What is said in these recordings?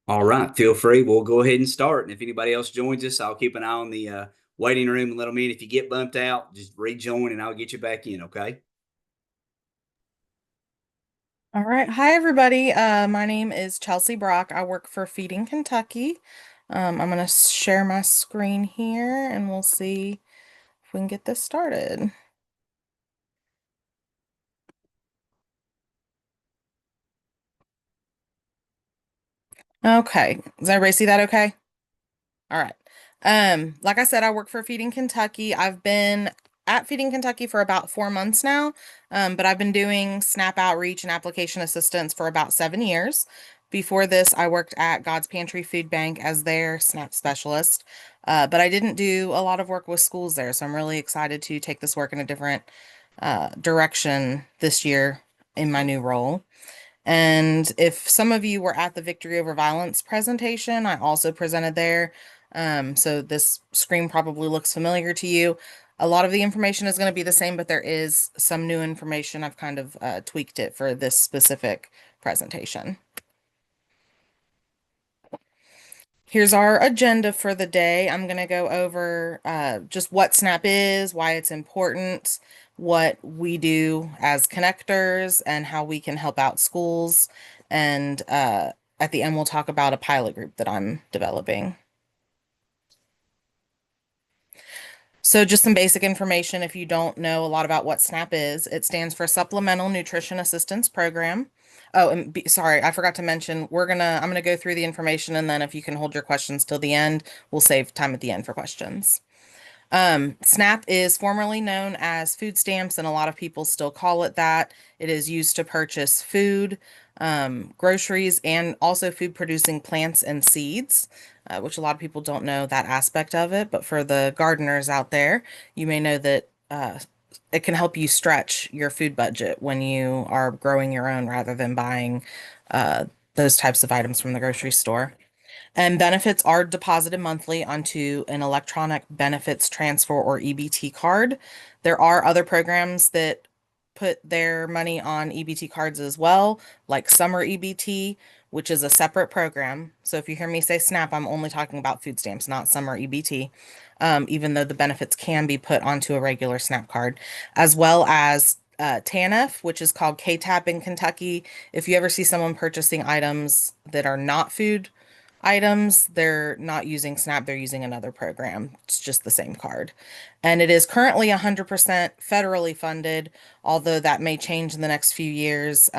All right, feel free. We'll go ahead and start. And if anybody else joins us, I'll keep an eye on the waiting room and let them in. If you get bumped out, just rejoin and I'll get you back in. Okay. All right. Hi, everybody. My name is Chelsea Brock. I work for Feeding Kentucky. I'm going to share my screen here and we'll see if we can get this started. Okay. Does everybody see that okay? All right. Like I said, I work for Feeding Kentucky. I've been at Feeding Kentucky for about 4 months now, but I've been doing SNAP outreach and application assistance for about 7 years. Before this, I worked at God's Pantry Food Bank as their SNAP specialist, but I didn't do a lot of work with schools there, so I'm really excited to take this work in a different direction this year in my new role. And if some of you were at the Victory Over Violence presentation, I also presented there. So this screen probably looks familiar to you. A lot of the information is going to be the same, but there is some new information. I've kind of tweaked it for this specific presentation. Here's our agenda for the day. I'm going to go over just what SNAP is, why it's important, what we do as connectors, and how we can help out schools. And at the end, we'll talk about a pilot group that I'm developing. So just some basic information if you don't know a lot about what SNAP is. It stands for Supplemental Nutrition Assistance Program. Oh, and sorry, I forgot to mention, I'm gonna go through the information and then if you can hold your questions till the end, we'll save time at the end for questions. SNAP is formerly known as food stamps, and a lot of people still call it that. It is used to purchase food, groceries, and also food producing plants and seeds, which a lot of people don't know that aspect of it. But for the gardeners out there, you may know that it can help you stretch your food budget when you are growing your own rather than buying uh, those types of items from the grocery store. And benefits are deposited monthly onto an electronic benefits transfer or EBT card. There are other programs that put their money on EBT cards as well, like Summer EBT, which is a separate program. So if you hear me say SNAP, I'm only talking about food stamps, not Summer EBT, even though the benefits can be put onto a regular SNAP card, as well as TANF, which is called KTAP in Kentucky. If you ever see someone purchasing items that are not food items, they're not using SNAP, they're using another program. It's just the same card. And it is currently 100% federally funded, although that may change in the next few years,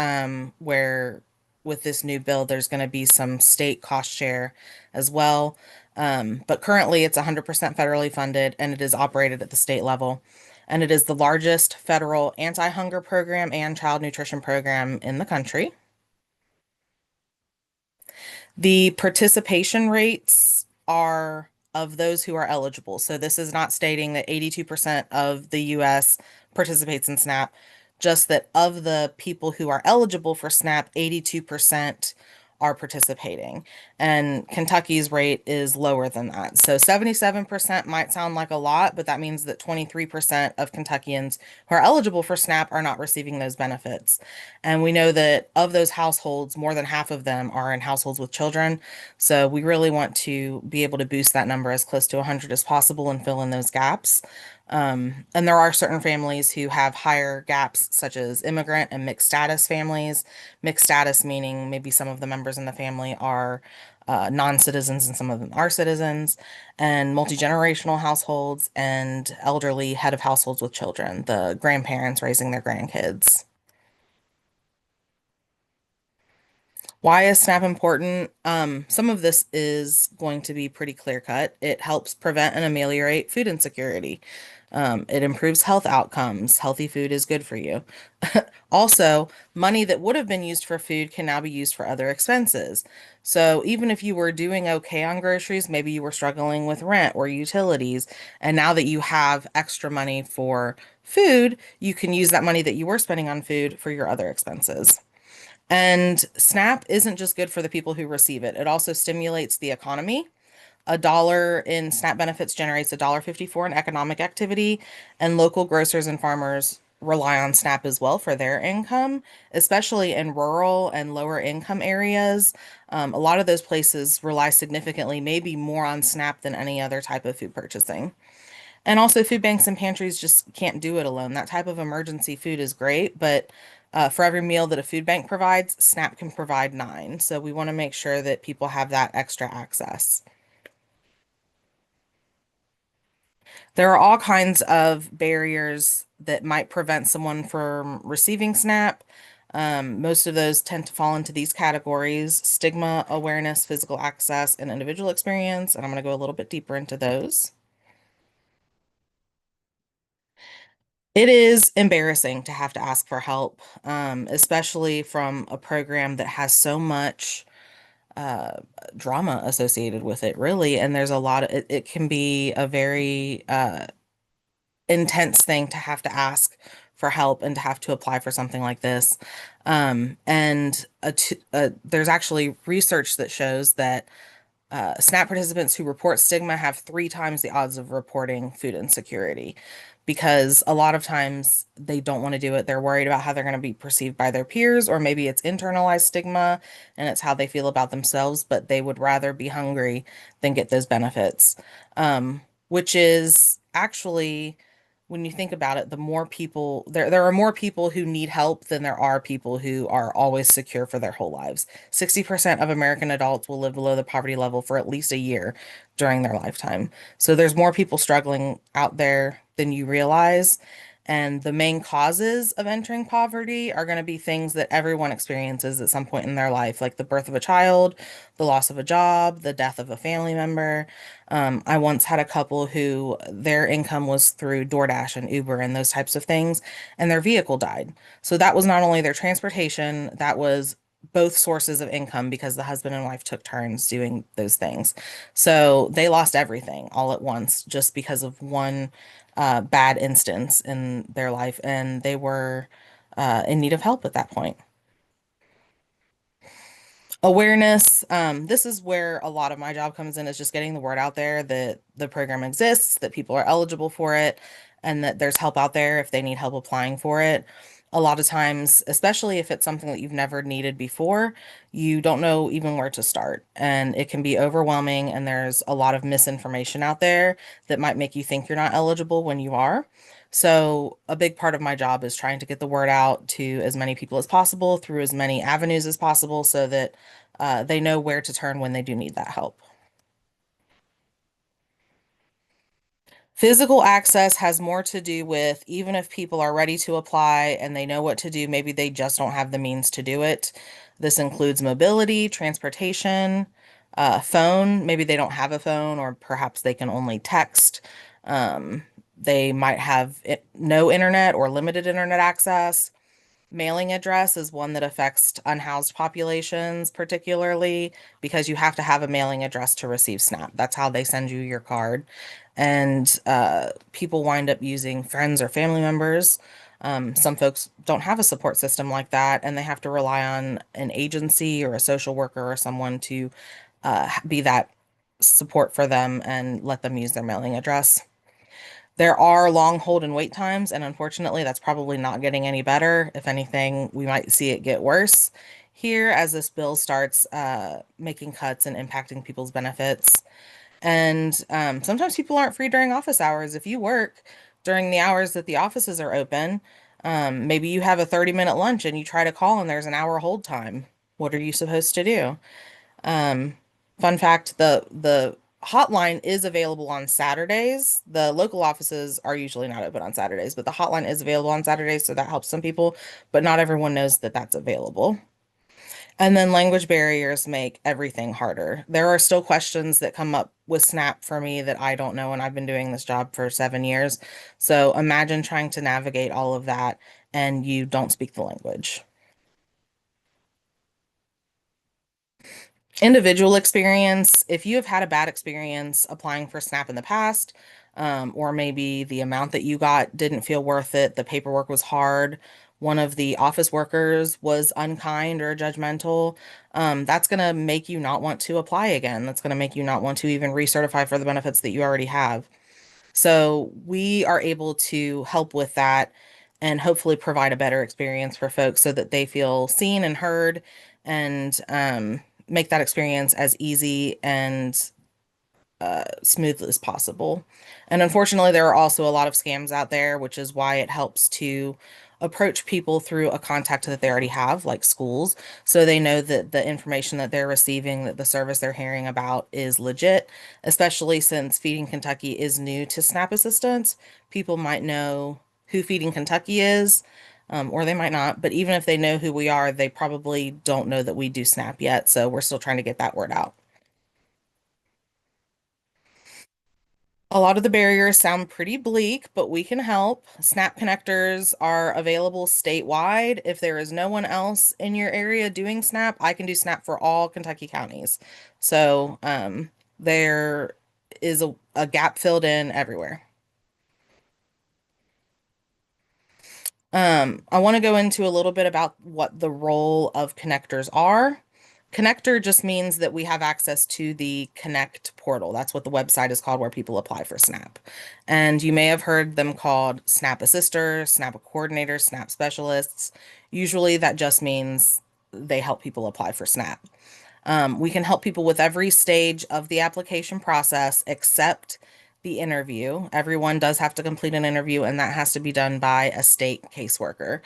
where with this new bill, there's going to be some state cost share as well. But currently, it's 100% federally funded and it is operated at the state level. And it is the largest federal anti-hunger program and child nutrition program in the country. The participation rates are of those who are eligible. So this is not stating that 82% of the US participates in SNAP, just that of the people who are eligible for SNAP, 82% are participating. And Kentucky's rate is lower than that. So 77% might sound like a lot, but that means that 23% of Kentuckians who are eligible for SNAP are not receiving those benefits. And we know that of those households, more than half of them are in households with children. So we really want to be able to boost that number as close to 100 as possible and fill in those gaps. And there are certain families who have higher gaps, such as immigrant and mixed status families. Mixed status meaning maybe some of the members in the family are non-citizens and some of them are citizens, and multi-generational households and elderly head of households with children, the grandparents raising their grandkids. Why is SNAP important? Some of this is going to be pretty clear cut. It helps prevent and ameliorate food insecurity. It improves health outcomes. Healthy food is good for you. Also, money that would have been used for food can now be used for other expenses. So even if you were doing okay on groceries, maybe you were struggling with rent or utilities, and now that you have extra money for food, you can use that money that you were spending on food for your other expenses. And SNAP isn't just good for the people who receive it, it also stimulates the economy. $1 in SNAP benefits generates $1.54 in economic activity, and local grocers and farmers rely on SNAP as well for their income, especially in rural and lower income areas. A lot of those places rely significantly, maybe more on SNAP than any other type of food purchasing. And also, food banks and pantries just can't do it alone. That type of emergency food is great, but for every meal that a food bank provides, SNAP can provide nine. So we want to make sure that people have that extra access. There are all kinds of barriers that might prevent someone from receiving SNAP. Most of those tend to fall into these categories: stigma, awareness, physical access, and individual experience. And I'm going to go a little bit deeper into those. It is embarrassing to have to ask for help, especially from a program that has so much uh, drama associated with it, really. And there's a lot of it can be a very intense thing to have to ask for help and to have to apply for something like this. There's actually research that shows that SNAP participants who report stigma have three times the odds of reporting food insecurity because a lot of times they don't want to do it. They're worried about how they're going to be perceived by their peers, or maybe it's internalized stigma and it's how they feel about themselves, but they would rather be hungry than get those benefits. Which is actually, when you think about it, the more people there are more people who need help than there are people who are always secure for their whole lives. 60% of American adults will live below the poverty level for at least a year during their lifetime. So there's more people struggling out there than you realize. And the main causes of entering poverty are going to be things that everyone experiences at some point in their life, like the birth of a child, the loss of a job, the death of a family member. I once had a couple who their income was through DoorDash and Uber and those types of things, and their vehicle died. So that was not only their transportation, that was both sources of income because the husband and wife took turns doing those things. So they lost everything all at once just because of one bad instance in their life, and they were in need of help at that point. Awareness. This is where a lot of my job comes in, is just getting the word out there that the program exists, that people are eligible for it, and that there's help out there if they need help applying for it. A lot of times, especially if it's something that you've never needed before, you don't know even where to start. And it can be overwhelming, and there's a lot of misinformation out there that might make you think you're not eligible when you are. So, a big part of my job is trying to get the word out to as many people as possible through as many avenues as possible so that they know where to turn when they do need that help. Physical access has more to do with, even if people are ready to apply and they know what to do, maybe they just don't have the means to do it. This includes mobility, transportation, phone. Maybe they don't have a phone, or perhaps they can only text. They might have no internet or limited internet access. Mailing address is one that affects unhoused populations, particularly because you have to have a mailing address to receive SNAP. That's how they send you your card. And people wind up using friends or family members. Some folks don't have a support system like that, and they have to rely on an agency or a social worker or someone to be that support for them and let them use their mailing address. There are long hold and wait times, and unfortunately, that's probably not getting any better. If anything, we might see it get worse here as this bill starts making cuts and impacting people's benefits. And sometimes people aren't free during office hours. If you work during the hours that the offices are open, maybe you have a 30-minute lunch and you try to call and there's an hour hold time. What are you supposed to do? Um, Fun fact, the hotline is available on Saturdays. The local offices are usually not open on Saturdays, but the hotline is available on Saturdays, so that helps some people, but not everyone knows that that's available. And then language barriers make everything harder. There are still questions that come up with SNAP for me that I don't know, and I've been doing this job for 7 years. So imagine trying to navigate all of that and you don't speak the language. Individual experience, if you have had a bad experience applying for SNAP in the past, or maybe the amount that you got didn't feel worth it, the paperwork was hard, one of the office workers was unkind or judgmental, that's going to make you not want to apply again. That's going to make you not want to even recertify for the benefits that you already have. So we are able to help with that and hopefully provide a better experience for folks so that they feel seen and heard, and make that experience as easy and smooth as possible. And unfortunately, there are also a lot of scams out there, which is why it helps to approach people through a contact that they already have, like schools, so they know that the information that they're receiving, that the service they're hearing about is legit, especially since Feeding Kentucky is new to SNAP assistance. People might know who Feeding Kentucky is, or they might not, but even if they know who we are, they probably don't know that we do SNAP yet. So we're still trying to get that word out. A lot of the barriers sound pretty bleak, but we can help. Snap connectors are available statewide. If there is no one else in your area doing Snap, I can do Snap for all Kentucky counties. So, there is a gap filled in everywhere. I want to go into a little bit about what the role of connectors are. Connector just means that we have access to the Connect portal. That's what the website is called where people apply for SNAP. And you may have heard them called SNAP assisters, SNAP coordinators, SNAP specialists. Usually that just means they help people apply for SNAP. We can help people with every stage of the application process except the interview. Everyone does have to complete an interview, and that has to be done by a state caseworker.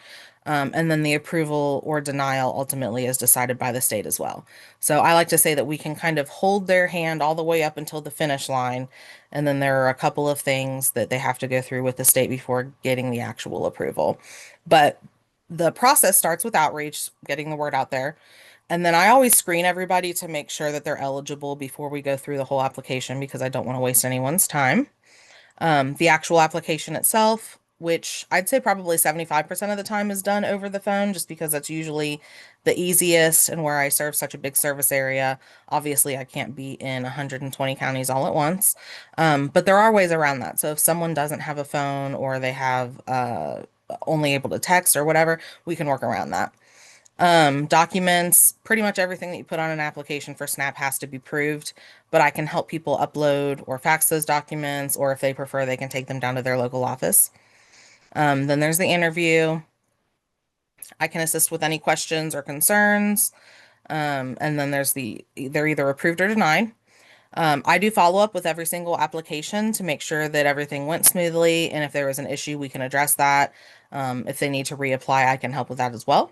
And then the approval or denial ultimately is decided by the state as well. So I like to say that we can kind of hold their hand all the way up until the finish line. And then there are a couple of things that they have to go through with the state before getting the actual approval. But the process starts with outreach, getting the word out there. And then I always screen everybody to make sure that they're eligible before we go through the whole application because I don't want to waste anyone's time. The actual application itself, which I'd say probably 75% of the time is done over the phone, just because that's usually the easiest and where I serve such a big service area. Obviously, I can't be in 120 counties all at once, but there are ways around that. So if someone doesn't have a phone or they have only able to text or whatever, we can work around that. Documents, pretty much everything that you put on an application for SNAP has to be proved, but I can help people upload or fax those documents, or if they prefer, they can take them down to their local office. Then there's the interview. I can assist with any questions or concerns. And then they're either approved or denied. I do follow up with every single application to make sure that everything went smoothly, and if there was an issue, we can address that. If they need to reapply, I can help with that as well.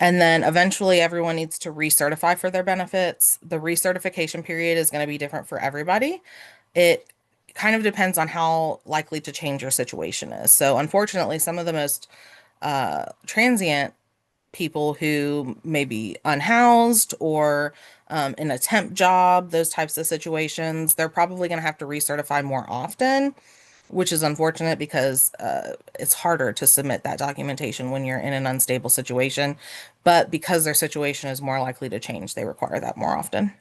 And then eventually everyone needs to recertify for their benefits. The recertification period is going to be different for everybody. It kind of depends on how likely to change your situation is. So unfortunately, some of the most transient people who may be unhoused or in a temp job, those types of situations, they're probably going to have to recertify more often, which is unfortunate because it's harder to submit that documentation when you're in an unstable situation. But because their situation is more likely to change, they require that more often.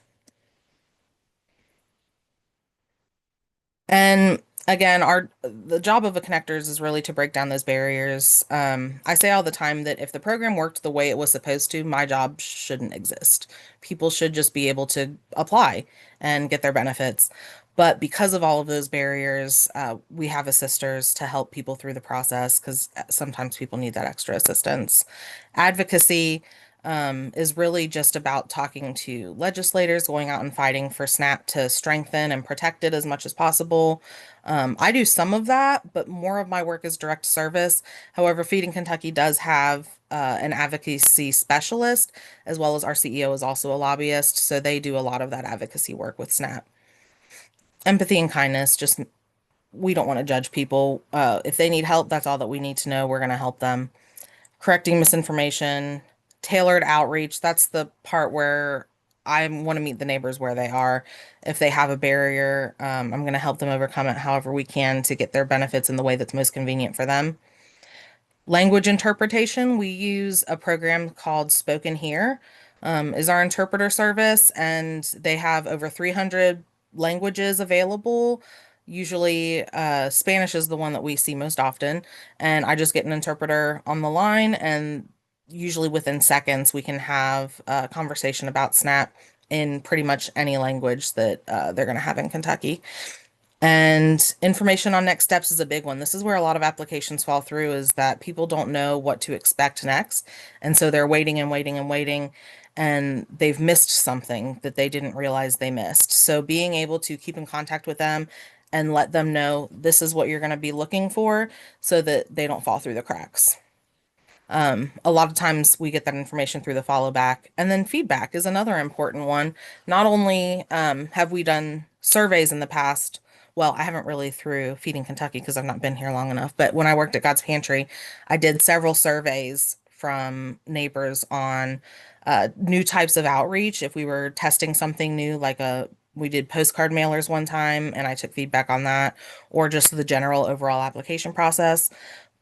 And again, our the job of a connectors is really to break down those barriers. I say all the time that if the program worked the way it was supposed to, my job shouldn't exist. People should just be able to apply and get their benefits. But because of all of those barriers, we have assisters to help people through the process because sometimes people need that extra assistance. Advocacy is really just about talking to legislators, going out and fighting for SNAP to strengthen and protect it as much as possible. I do some of that, but more of my work is direct service. However, Feeding Kentucky does have an advocacy specialist, as well as our CEO is also a lobbyist. So they do a lot of that advocacy work with SNAP. Empathy and kindness, just we don't want to judge people. If they need help, that's all that we need to know. We're going to help them. Correcting misinformation, tailored outreach. That's the part where I want to meet the neighbors where they are. If they have a barrier, I'm going to help them overcome it however we can to get their benefits in the way that's most convenient for them. Language interpretation, we use a program called Spoken Here, is our interpreter service, and they have over 300 languages available. Usually, Spanish is the one that we see most often, and I just get an interpreter on the line, and usually within seconds, we can have a conversation about SNAP in pretty much any language that they're going to have in Kentucky. And information on next steps is a big one. This is where a lot of applications fall through is that people don't know what to expect next. And so they're waiting and waiting and waiting, and they've missed something that they didn't realize they missed. So being able to keep in contact with them and let them know this is what you're going to be looking for so that they don't fall through the cracks. A lot of times we get that information through the follow back. And then feedback is another important one. Not only have we done surveys in the past, well, I haven't really through Feeding Kentucky because I've not been here long enough, but when I worked at God's Pantry, I did several surveys from neighbors on new types of outreach. If we were testing something new, we did postcard mailers one time and I took feedback on that, or just the general overall application process.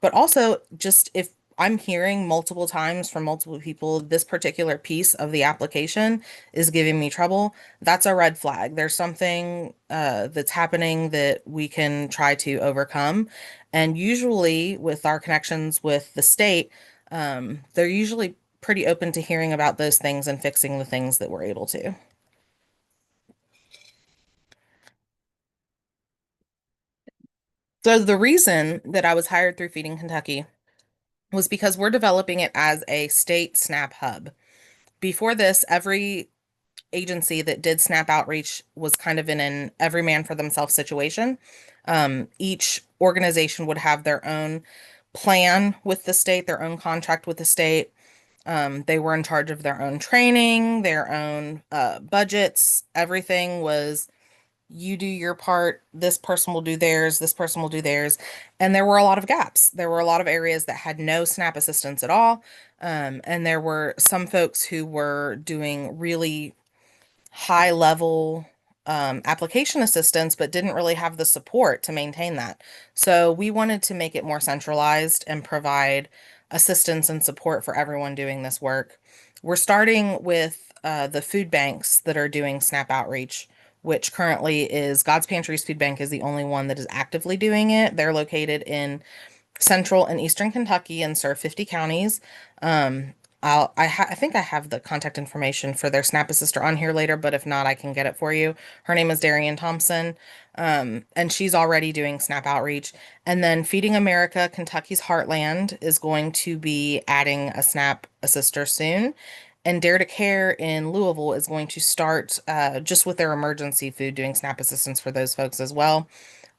But also, just if I'm hearing multiple times from multiple people, this particular piece of the application is giving me trouble, that's a red flag. There's something that's happening that we can try to overcome. And usually, with our connections with the state, they're usually pretty open to hearing about those things and fixing the things that we're able to. So, the reason that I was hired through Feeding Kentucky was because we're developing it as a state SNAP hub. Before this, every agency that did SNAP outreach was kind of in an every man for themselves situation. Each organization would have their own plan with the state, their own contract with the state. They were in charge of their own training, their own budgets. Everything was you do your part, this person will do theirs, this person will do theirs. And there were a lot of gaps. There were a lot of areas that had no SNAP assistance at all. And there were some folks who were doing really high level application assistance, but didn't really have the support to maintain that. So we wanted to make it more centralized and provide assistance and support for everyone doing this work. We're starting with the food banks that are doing SNAP outreach, which currently is God's Pantry's Food Bank is the only one that is actively doing it. They're located in central and eastern Kentucky and serve 50 counties. Um, I think I have the contact information for their SNAP assister on here later, but if not, I can get it for you. Her name is Darian Thompson. And she's already doing SNAP outreach. And then Feeding America, Kentucky's Heartland is going to be adding a SNAP assister soon. And Dare to Care in Louisville is going to start just with their emergency food doing SNAP assistance for those folks as well.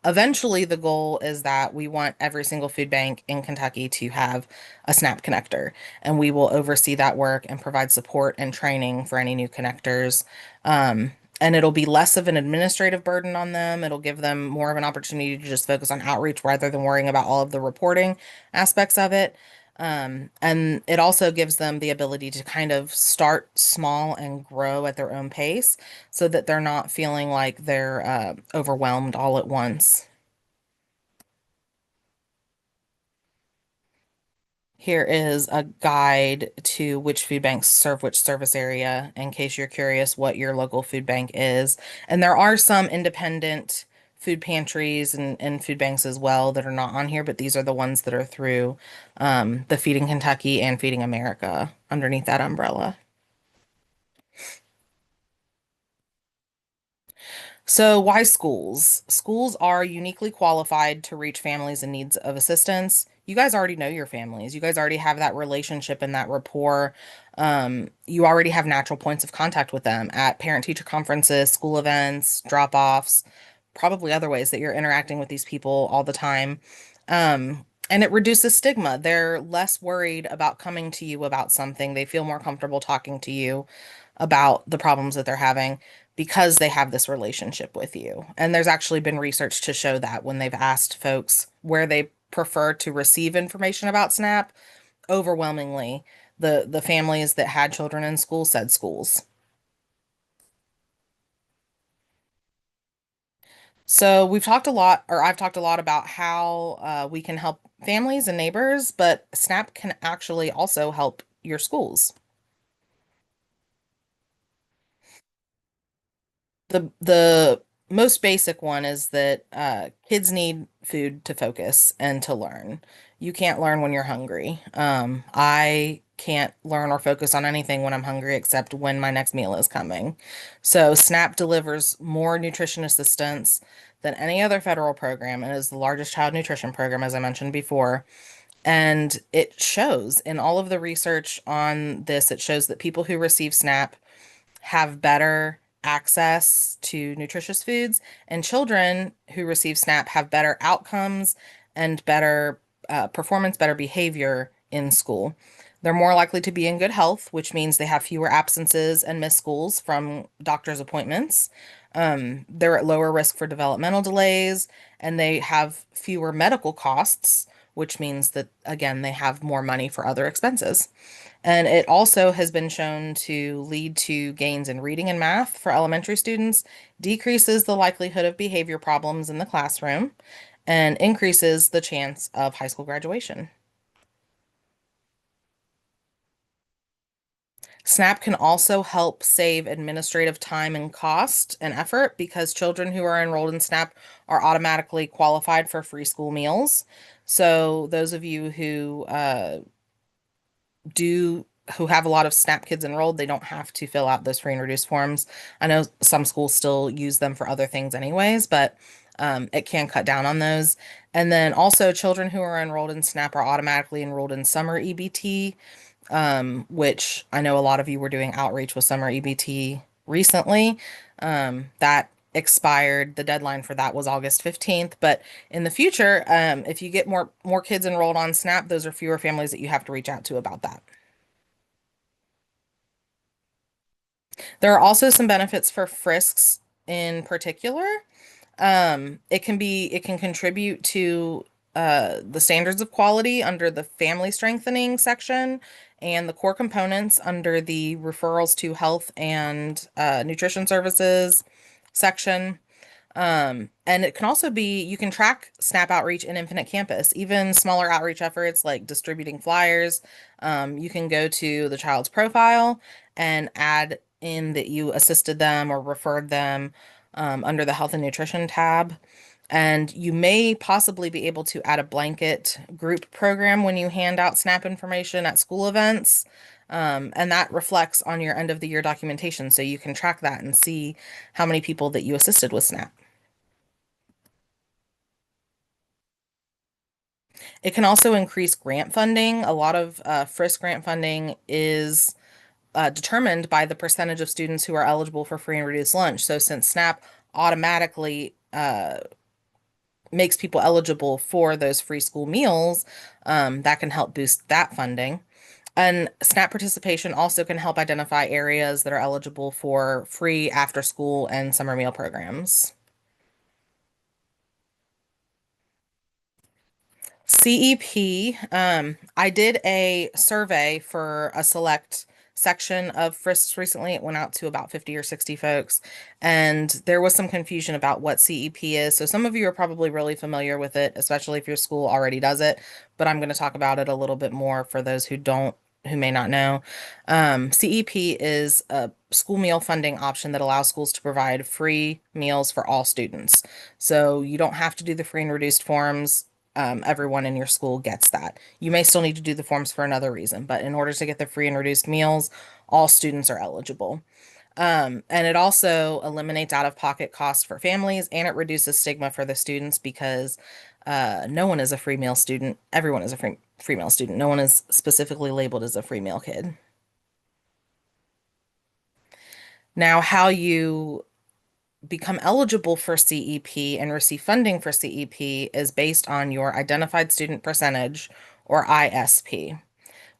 Eventually, the goal is that we want every single food bank in Kentucky to have a SNAP connector, and we will oversee that work and provide support and training for any new connectors. And it'll be less of an administrative burden on them. It'll give them more of an opportunity to just focus on outreach rather than worrying about all of the reporting aspects of it. And it also gives them the ability to kind of start small and grow at their own pace so that they're not feeling like they're overwhelmed all at once. Here is a guide to which food banks serve which service area in case you're curious what your local food bank is. And there are some independent food pantries and food banks as well that are not on here, but these are the ones that are through the Feeding Kentucky and Feeding America underneath that umbrella. So, why schools? Schools are uniquely qualified to reach families in needs of assistance. You guys already know your families. You guys already have that relationship and that rapport. You already have natural points of contact with them at parent-teacher conferences, school events, drop-offs, probably other ways that you're interacting with these people all the time. And it reduces stigma. They're less worried about coming to you about something. They feel more comfortable talking to you about the problems that they're having because they have this relationship with you. And there's actually been research to show that when they've asked folks where they prefer to receive information about SNAP, overwhelmingly the families that had children in school said schools. So we've talked a lot, or I've talked a lot about how we can help families and neighbors, but SNAP can actually also help your schools. The most basic one is that kids need food to focus and to learn. You can't learn when you're hungry. I can't learn or focus on anything when I'm hungry except when my next meal is coming. So SNAP delivers more nutrition assistance than any other federal program and is the largest child nutrition program, as I mentioned before. And it shows in all of the research on this, it shows that people who receive SNAP have better access to nutritious foods, and children who receive SNAP have better outcomes and better performance, better behavior in school. They're more likely to be in good health, which means they have fewer absences and missed schools from doctor's appointments. They're at lower risk for developmental delays, and they have fewer medical costs, which means that, again, they have more money for other expenses. And it also has been shown to lead to gains in reading and math for elementary students, decreases the likelihood of behavior problems in the classroom, and increases the chance of high school graduation. SNAP can also help save administrative time and cost and effort because children who are enrolled in SNAP are automatically qualified for free school meals. So those of you do who have a lot of SNAP kids enrolled, they don't have to fill out those free and reduced forms. I know some schools still use them for other things anyways, but it can cut down on those. And then also children who are enrolled in SNAP are automatically enrolled in Summer EBT, which I know a lot of you were doing outreach with Summer EBT recently. That expired. The deadline for that was August 15th. But in the future, if you get more kids enrolled on SNAP, those are fewer families that you have to reach out to about that. There are also some benefits for frisks in particular. It can contribute to the standards of quality under the family strengthening section and the core components under the referrals to health and nutrition services section. And it can also be, you can track SNAP outreach in Infinite Campus, even smaller outreach efforts like distributing flyers. You can go to the child's profile and add in that you assisted them or referred them under the health and nutrition tab. And you may possibly be able to add a blanket group program when you hand out SNAP information at school events. And that reflects on your end of the year documentation. So you can track that and see how many people that you assisted with SNAP. It can also increase grant funding. A lot of FRISC grant funding is determined by the percentage of students who are eligible for free and reduced lunch. So since SNAP automatically makes people eligible for those free school meals, that can help boost that funding. And SNAP participation also can help identify areas that are eligible for free after school and summer meal programs. CEP, I did a survey for a select section of FRISC recently. It went out to about 50 or 60 folks, and there was some confusion about what CEP is. So some of you are probably really familiar with it, especially if your school already does it, but I'm going to talk about it a little bit more for those who may not know. CEP is a school meal funding option that allows schools to provide free meals for all students. So you don't have to do the free and reduced forms. Everyone in your school gets that. You may still need to do the forms for another reason, but in order to get the free and reduced meals, all students are eligible. And it also eliminates out-of-pocket costs for families and it reduces stigma for the students because no one is a free meal student. Everyone is a free meal student. No one is specifically labeled as a free meal kid. Now, how you become eligible for CEP and receive funding for CEP is based on your identified student percentage or ISP,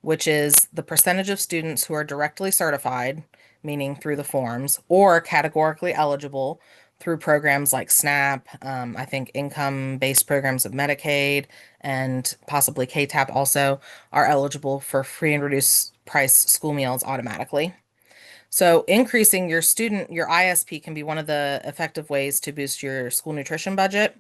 which is the percentage of students who are directly certified, meaning through the forms, or categorically eligible through programs like SNAP, I think income-based programs of Medicaid, and possibly KTAP also are eligible for free and reduced price school meals automatically. So increasing your ISP can be one of the effective ways to boost your school nutrition budget.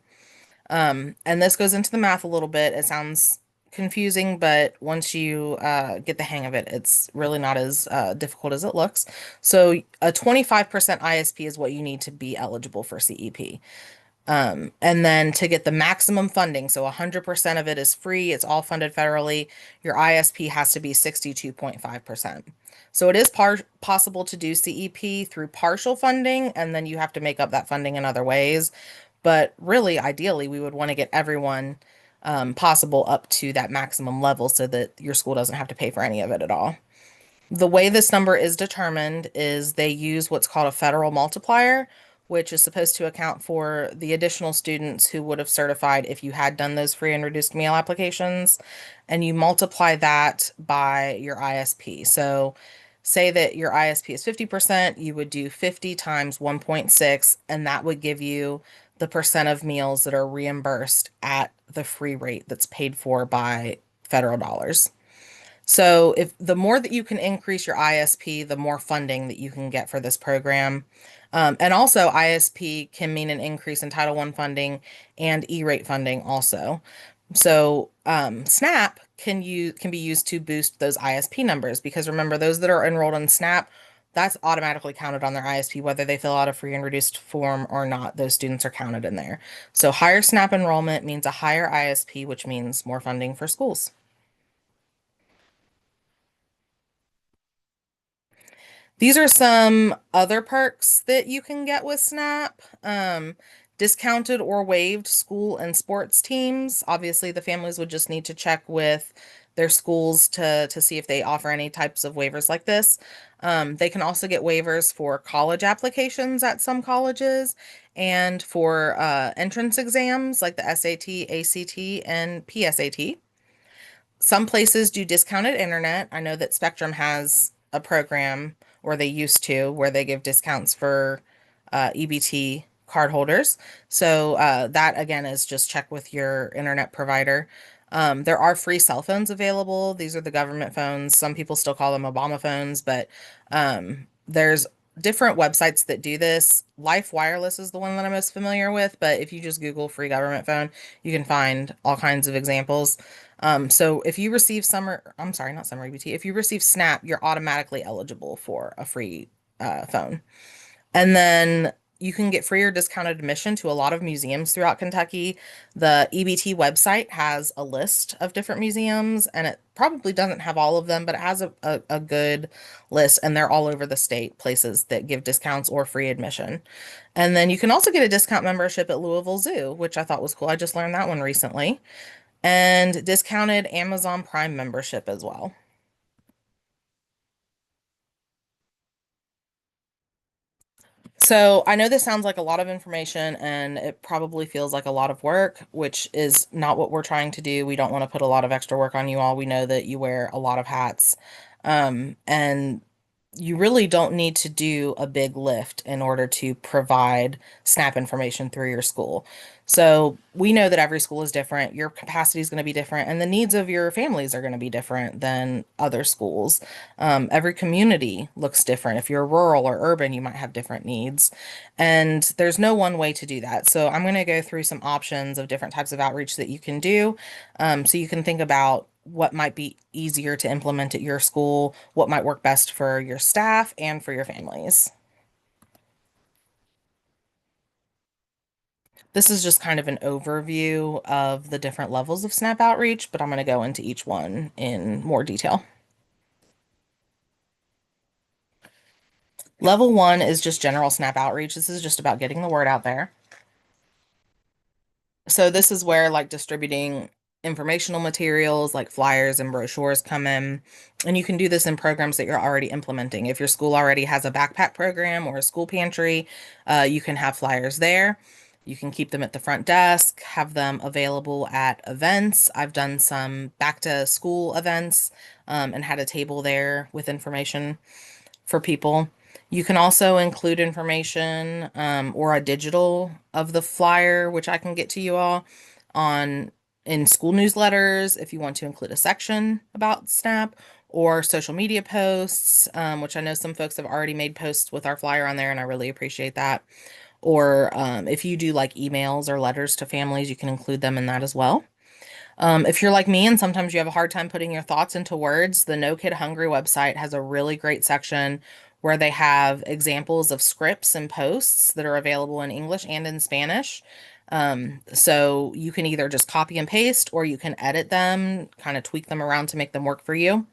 And this goes into the math a little bit. It sounds confusing, but once you get the hang of it, it's really not as difficult as it looks. So a 25% ISP is what you need to be eligible for CEP. And then to get the maximum funding, so 100% of it is free, it's all funded federally, your ISP has to be 62.5%. So it is possible to do CEP through partial funding, and then you have to make up that funding in other ways. But really, ideally, we would want to get everyone possible up to that maximum level so that your school doesn't have to pay for any of it at all. The way this number is determined is they use what's called a federal multiplier, which is supposed to account for the additional students who would have certified if you had done those free and reduced meal applications. And you multiply that by your ISP. So say that your ISP is 50%, you would do 50 times 1.6, and that would give you the percent of meals that are reimbursed at the free rate that's paid for by federal dollars. So if the more that you can increase your ISP, the more funding that you can get for this program. And also ISP can mean an increase in Title I funding and E-rate funding also. So SNAP can be used to boost those ISP numbers because remember those that are enrolled in SNAP, that's automatically counted on their ISP whether they fill out a free and reduced form or not. Those students are counted in there. So higher SNAP enrollment means a higher ISP, which means more funding for schools. These are some other perks that you can get with SNAP. Discounted or waived school and sports teams. Obviously, the families would just need to check with their schools to see if they offer any types of waivers like this. They can also get waivers for college applications at some colleges and for entrance exams like the SAT, ACT, and PSAT. Some places do discounted internet. I know that Spectrum has a program, or they used to, where they give discounts for EBT card holders. So that again is just check with your internet provider. There are free cell phones available. These are the government phones. Some people still call them Obama phones, but there's different websites that do this. Life Wireless is the one that I'm most familiar with, but if you just Google free government phone, you can find all kinds of examples. So if you receive I'm sorry, not Summer EBT, if you receive SNAP, you're automatically eligible for a free phone. And then you can get free or discounted admission to a lot of museums throughout Kentucky. The EBT website has a list of different museums, and it probably doesn't have all of them, but it has a good list, and they're all over the state, places that give discounts or free admission. And then you can also get a discount membership at Louisville Zoo, which I thought was cool. I just learned that one recently. And discounted Amazon Prime membership as well. So I know this sounds like a lot of information and it probably feels like a lot of work, which is not what we're trying to do. We don't want to put a lot of extra work on you all. We know that you wear a lot of hats. And you really don't need to do a big lift in order to provide SNAP information through your school. So we know that every school is different. Your capacity is going to be different, and the needs of your families are going to be different than other schools. Every community looks different. If you're rural or urban, you might have different needs. And there's no one way to do that. So I'm going to go through some options of different types of outreach that you can do so you can think about what might be easier to implement at your school, what might work best for your staff and for your families. This is just kind of an overview of the different levels of SNAP outreach, but I'm going to go into each one in more detail. Level 1 is just general SNAP outreach. This is just about getting the word out there. So this is where like distributing informational materials like flyers and brochures come in. And you can do this in programs that you're already implementing. If your school already has a backpack program or a school pantry, you can have flyers there. You can keep them at the front desk, have them available at events. I've done some back to school events and had a table there with information for people. You can also include information or a digital of the flyer, which I can get to you all on in school newsletters if you want to include a section about SNAP or social media posts, which I know some folks have already made posts with our flyer on there, and I really appreciate that. Or if you do like emails or letters to families, you can include them in that as well. If you're like me and sometimes you have a hard time putting your thoughts into words, the No Kid Hungry website has a really great section where they have examples of scripts and posts that are available in English and in Spanish. So you can either just copy and paste or you can edit them, kind of tweak them around to make them work for you.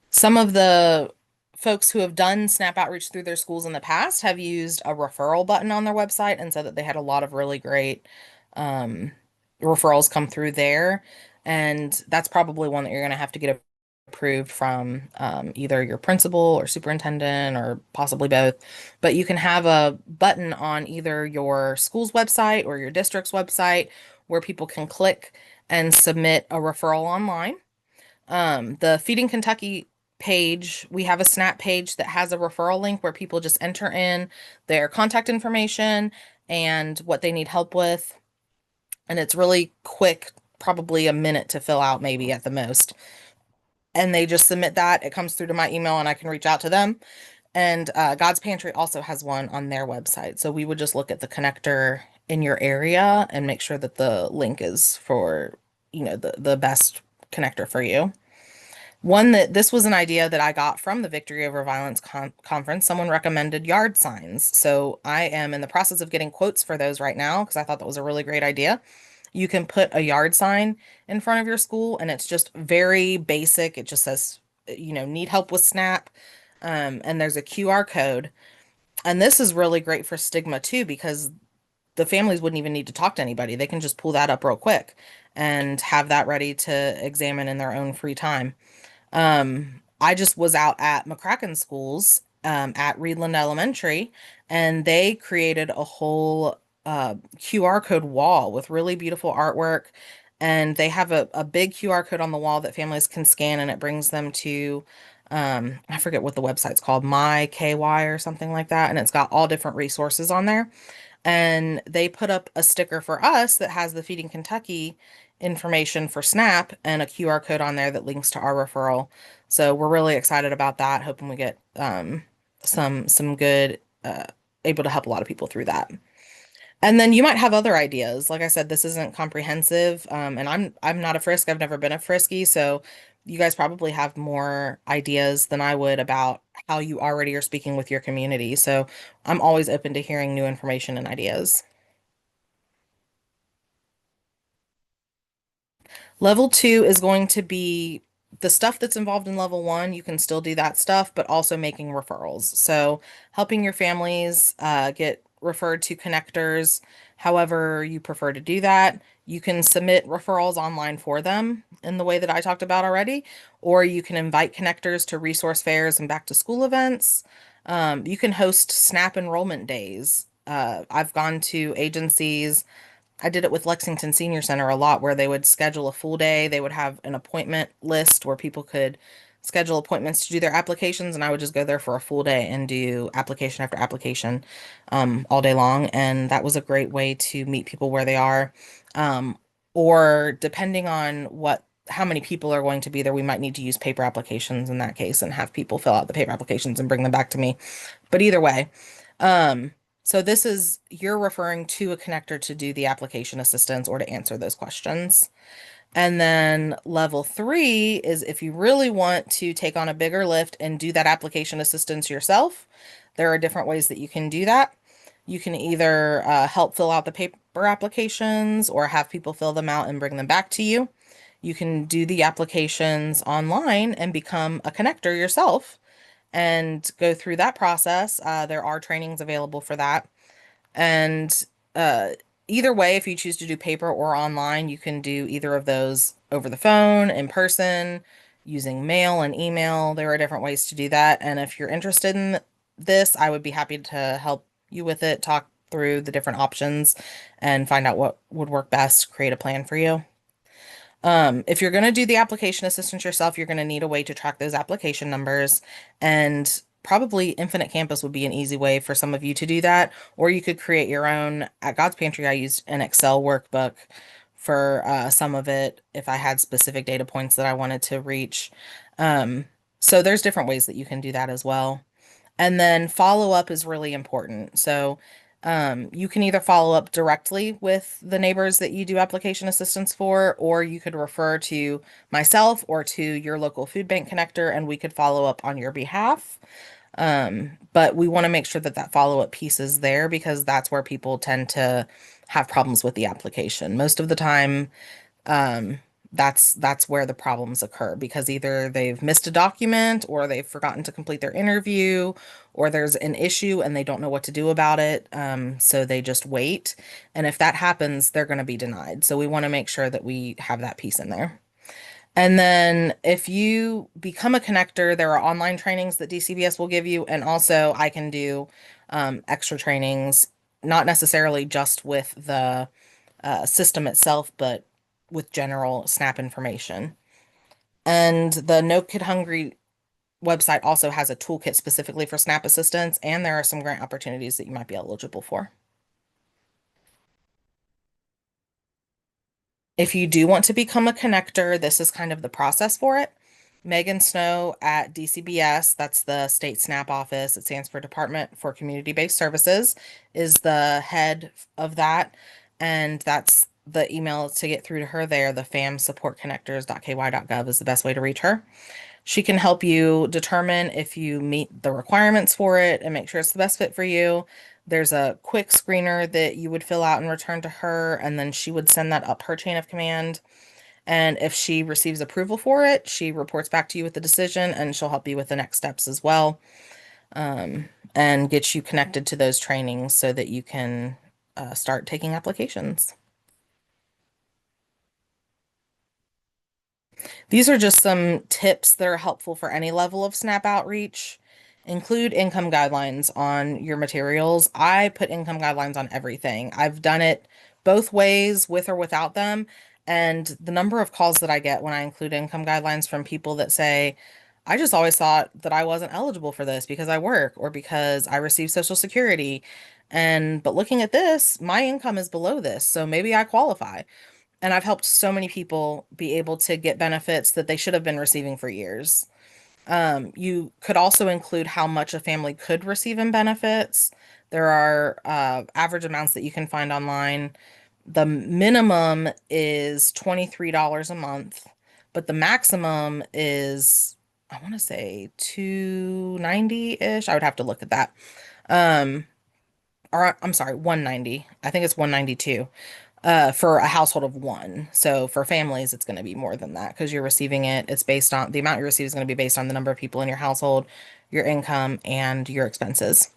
Some of the folks who have done SNAP outreach through their schools in the past have used a referral button on their website and said that they had a lot of really great um, referrals come through there. And that's probably one that you're going to have to get approved from either your principal or superintendent or possibly both. But you can have a button on either your school's website or your district's website where people can click and submit a referral online. The Feeding Kentucky page, we have a Snap page that has a referral link where people just enter in their contact information and what they need help with. And it's really quick, probably a minute to fill out, maybe at the most. And they just submit that. It comes through to my email and I can reach out to them. And God's Pantry also has one on their website. So we would just look at the connector in your area and make sure that the link is for, the best connector for you. This was an idea that I got from the Victory Over Violence conference. Someone recommended yard signs. So I am in the process of getting quotes for those right now because I thought that was a really great idea. You can put a yard sign in front of your school and it's just very basic. It just says, need help with SNAP. And there's a QR code. And this is really great for stigma too because the families wouldn't even need to talk to anybody. They can just pull that up real quick and have that ready to examine in their own free time. I just was out at McCracken schools, at Reedland Elementary, and they created a whole QR code wall with really beautiful artwork. And they have a big QR code on the wall that families can scan, and it brings them to, I forget what the website's called, My KY or something like that. And it's got all different resources on there. And they put up a sticker for us that has the Feeding Kentucky information for SNAP and a QR code on there that links to our referral. So we're really excited about that, hoping we get some good able to help a lot of people through that. And then you might have other ideas. Like I said, this isn't comprehensive, and I'm not a Frisk. I've never been a Frisky, so you guys probably have more ideas than I would about how you already are speaking with your community. So I'm always open to hearing new information and ideas. Level two is going to be the stuff that's involved in level one. You can still do that stuff, but also making referrals. So helping your families get referred to connectors, however you prefer to do that. You can submit referrals online for them in the way that I talked about already, or you can invite connectors to resource fairs and back to school events. You can host SNAP enrollment days. I've gone to agencies. I did it with Lexington Senior Center a lot where they would schedule a full day. They would have an appointment list where people could schedule appointments to do their applications, and I would just go there for a full day and do application after application all day long. And that was a great way to meet people where they are. Um, or depending on how many people are going to be there, we might need to use paper applications in that case and have people fill out the paper applications and bring them back to me. But either way, um, so you're referring to a connector to do the application assistance or to answer those questions. And then level three is if you really want to take on a bigger lift and do that application assistance yourself, there are different ways that you can do that. You can either help fill out the paper applications or have people fill them out and bring them back to you. You can do the applications online and become a connector yourself and go through that process. There are trainings available for that. And uh, either way, if you choose to do paper or online, you can do either of those over the phone, in person, using mail and email. There are different ways to do that. And if you're interested in this, I would be happy to help you with it, talk through the different options, and find out what would work best, create a plan for you. If you're going to do the application assistance yourself, you're going to need a way to track those application numbers, and probably Infinite Campus would be an easy way for some of you to do that, or you could create your own. At God's Pantry, I used an Excel workbook for some of it if I had specific data points that I wanted to reach. So there's different ways that you can do that as well. And then follow up is really important. So You can either follow up directly with the neighbors that you do application assistance for, or you could refer to myself or to your local food bank connector, and we could follow up on your behalf. But we want to make sure that that follow-up piece is there because that's where people tend to have problems with the application. Most of the time, um, that's where the problems occur because either they've missed a document or they've forgotten to complete their interview or there's an issue and they don't know what to do about it. So they just wait. And if that happens, they're going to be denied. So we want to make sure that we have that piece in there. And then if you become a connector, there are online trainings that DCBS will give you. And also I can do extra trainings, not necessarily just with the system itself, but with general SNAP information. And the No Kid Hungry website also has a toolkit specifically for SNAP assistance, and there are some grant opportunities that you might be eligible for. If you do want to become a connector, this is kind of the process for it. Megan Snow at DCBS, that's the state SNAP office, it stands for Department for Community-Based Services, is the head of that. And that's the email to get through to her there. The famsupportconnectors.ky.gov is the best way to reach her. She can help you determine if you meet the requirements for it and make sure it's the best fit for you. There's a quick screener that you would fill out and return to her, and then she would send that up her chain of command. And if she receives approval for it, she reports back to you with the decision and she'll help you with the next steps as well, and get you connected to those trainings so that you can start taking applications. These are just some tips that are helpful for any level of SNAP outreach. Include income guidelines on your materials. I put income guidelines on everything. I've done it both ways, with or without them. And the number of calls that I get when I include income guidelines from people that say, I just always thought that I wasn't eligible for this because I work or because I receive Social Security. But looking at this, my income is below this, so maybe I qualify. And I've helped so many people be able to get benefits that they should have been receiving for years. You could also include how much a family could receive in benefits. There are average amounts that you can find online. The minimum is $23 a month, but the maximum is, I want to say 290-ish. I would have to look at that. Um, or I'm sorry, 190. I think it's 192 for a household of one. So for families, it's going to be more than that because you're receiving it. It's based on the amount you receive is going to be based on the number of people in your household, your income, and your expenses.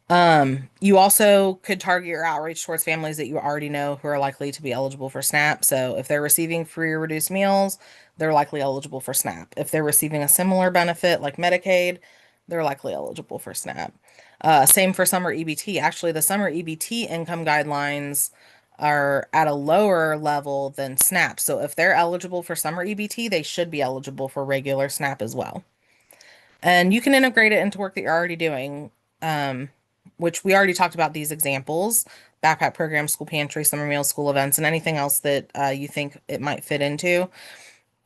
You also could target your outreach towards families that you already know who are likely to be eligible for SNAP. So if they're receiving free or reduced meals, they're likely eligible for SNAP. If they're receiving a similar benefit like Medicaid, they're likely eligible for SNAP. Same for Summer EBT. Actually, the Summer EBT income guidelines are at a lower level than SNAP. So if they're eligible for Summer EBT, they should be eligible for regular SNAP as well. And you can integrate it into work that you're already doing, um, which we already talked about these examples, backpack program, school pantry, summer meals, school events, and anything else that you think it might fit into.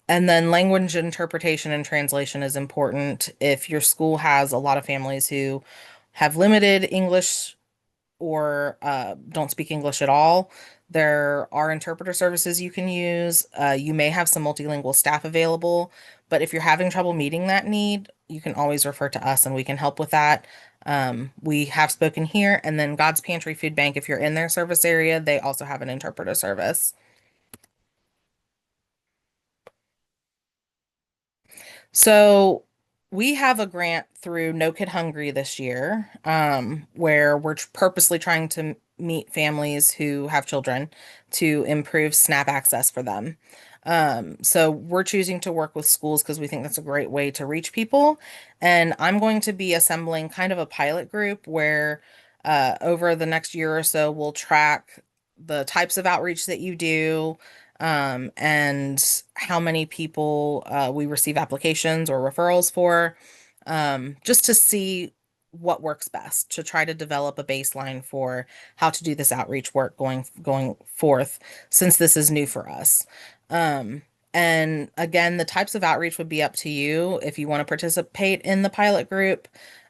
And then language interpretation and translation is important. If your school has a lot of families who have limited English or don't speak English at all, there are interpreter services you can use. You may have some multilingual staff available, but if you're having trouble meeting that need, you can always refer to us and we can help with that. We have spoken here, and then God's Pantry Food Bank, if you're in their service area, they also have an interpreter service. So we have a grant through No Kid Hungry this year, where we're purposely trying to meet families who have children to improve SNAP access for them. So we're choosing to work with schools because we think that's a great way to reach people. And I'm going to be assembling kind of a pilot group where over the next year or so, we'll track the types of outreach that you do, and how many people we receive applications or referrals for, just to see what works best to try to develop a baseline for how to do this outreach work going forth since this is new for us. Um, and again, the types of outreach would be up to you if you want to participate in the pilot group.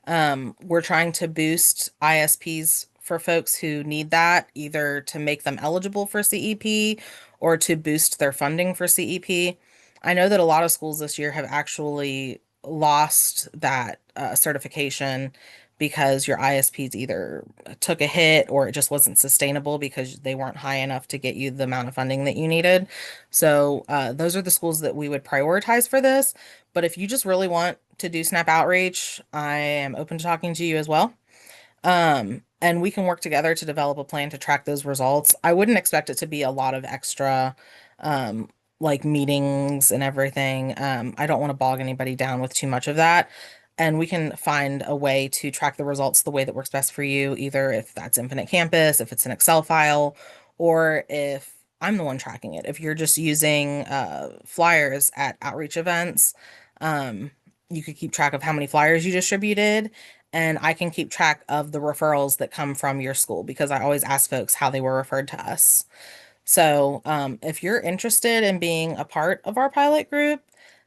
We're trying to boost ISPs for folks who need that, either to make them eligible for CEP or to boost their funding for CEP. I know that a lot of schools this year have actually lost that certification because your ISPs either took a hit or it just wasn't sustainable because they weren't high enough to get you the amount of funding that you needed. So those are the schools that we would prioritize for this. But if you just really want to do SNAP outreach, I am open to talking to you as well. And we can work together to develop a plan to track those results. I wouldn't expect it to be a lot of extra, um, like meetings and everything. I don't want to bog anybody down with too much of that. And we can find a way to track the results the way that works best for you, either if that's Infinite Campus, if it's an Excel file, or if I'm the one tracking it. If you're just using flyers at outreach events, um, you could keep track of how many flyers you distributed, and I can keep track of the referrals that come from your school because I always ask folks how they were referred to us. So, if you're interested in being a part of our pilot group,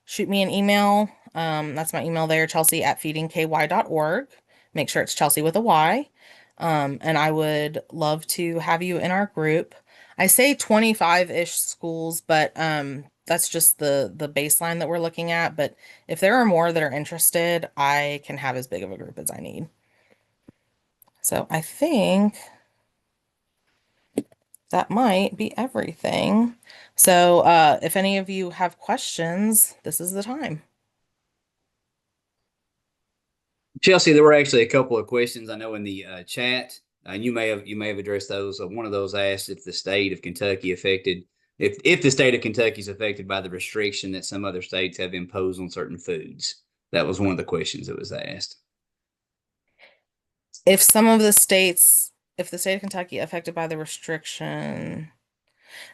shoot me an email. That's my email there, chelsea@feedingky.org. Make sure it's Chelsea with a Y. And I would love to have you in our group. I say 25-ish schools, but that's just the baseline that we're looking at. But if there are more that are interested, I can have as big of a group as I need. So I think that might be everything. So if any of you have questions, this is the time. Chelsea, there were actually a couple of questions I know in the chat, and you may have addressed those. One of those asked if the state of Kentucky affected if the state of Kentucky is affected by the restriction that some other states have imposed on certain foods. That was one of the questions that was asked. If some of the states, if the state of Kentucky affected by the restriction,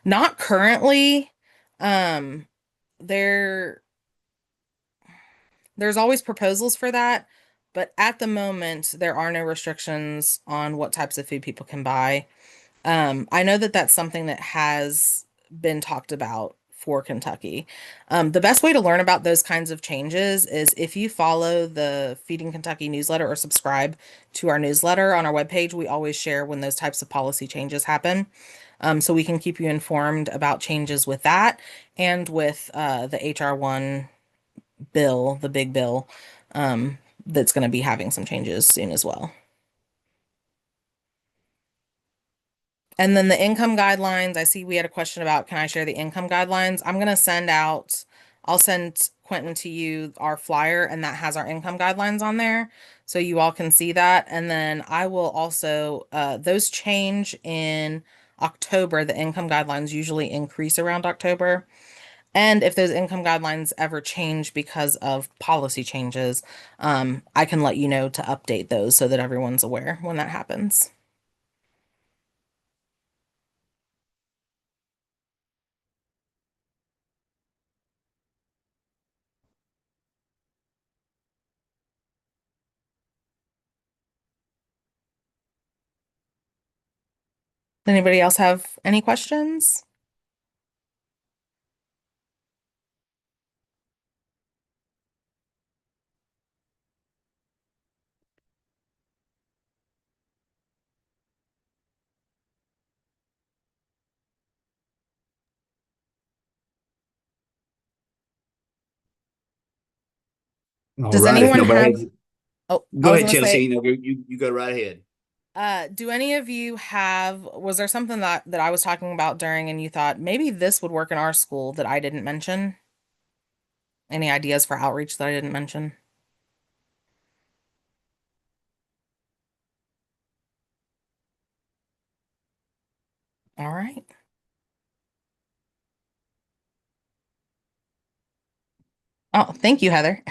not currently, um, there there's always proposals for that, but at the moment there are no restrictions on what types of food people can buy. I know that that's something that has been talked about for Kentucky. The best way to learn about those kinds of changes is if you follow the Feeding Kentucky newsletter or subscribe to our newsletter on our webpage. We always share when those types of policy changes happen. So we can keep you informed about changes with that and with the HR1 bill, the big bill, that's going to be having some changes soon as well. And then the income guidelines, I see we had a question about, can I share the income guidelines? I'll send Quentin to you our flyer, and that has our income guidelines on there. So you all can see that. And then I will also, those change in October. The income guidelines usually increase around October. And if those income guidelines ever change because of policy changes, I can let you know to update those so that everyone's aware when that happens. Anybody else have any questions? All Does right. If anyone nobody have, has, oh, I go was ahead, gonna say, Chelsea. No, you go right ahead. do any of you have, was there something that I was talking about during and you thought maybe this would work in our school that I didn't mention? Any ideas for outreach that I didn't mention? All right. Oh, thank you, Heather.